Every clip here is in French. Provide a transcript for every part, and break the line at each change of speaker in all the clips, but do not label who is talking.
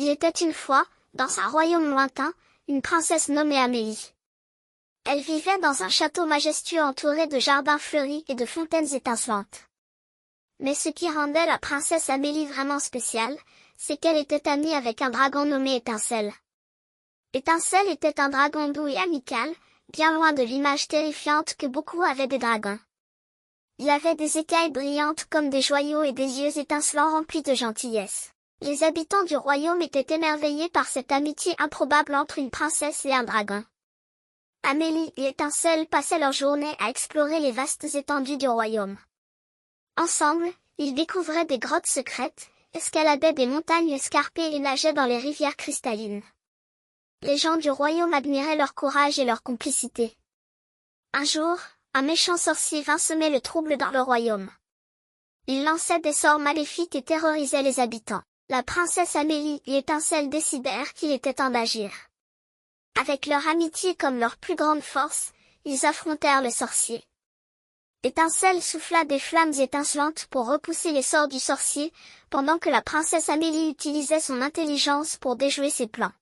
Il était une fois, dans un royaume lointain, une princesse nommée Amélie. Elle vivait dans un château majestueux entouré de jardins fleuris et de fontaines étincelantes. Mais ce qui rendait la princesse Amélie vraiment spéciale, c'est qu'elle était amie avec un dragon nommé Étincelle. Étincelle était un dragon doux et amical, bien loin de l'image terrifiante que beaucoup avaient des dragons. Il avait des écailles brillantes comme des joyaux et des yeux étincelants remplis de gentillesse. Les habitants du royaume étaient émerveillés par cette amitié improbable entre une princesse et un dragon. Amélie et Étincelle passaient leur journée à explorer les vastes étendues du royaume. Ensemble, ils découvraient des grottes secrètes, escaladaient des montagnes escarpées et nageaient dans les rivières cristallines. Les gens du royaume admiraient leur courage et leur complicité. Un jour, un méchant sorcier vint semer le trouble dans le royaume. Il lançait des sorts maléfiques et terrorisait les habitants. La princesse Amélie et Étincelle décidèrent qu'il était temps d'agir. Avec leur amitié comme leur plus grande force, ils affrontèrent le sorcier. Étincelle souffla des flammes étincelantes pour repousser les sorts du sorcier, pendant que la princesse Amélie utilisait son intelligence pour déjouer ses plans.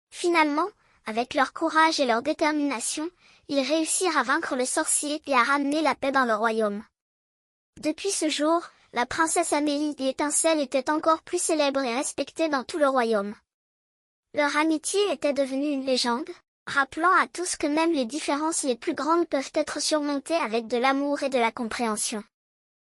Finalement, avec leur courage et leur détermination, ils réussirent à vaincre le sorcier et à ramener la paix dans le royaume. Depuis ce jour, la princesse Amélie et Étincelle étaient encore plus célèbres et respectées dans tout le royaume. Leur amitié était devenue une légende, rappelant à tous que même les différences les plus grandes peuvent être surmontées avec de l'amour et de la compréhension.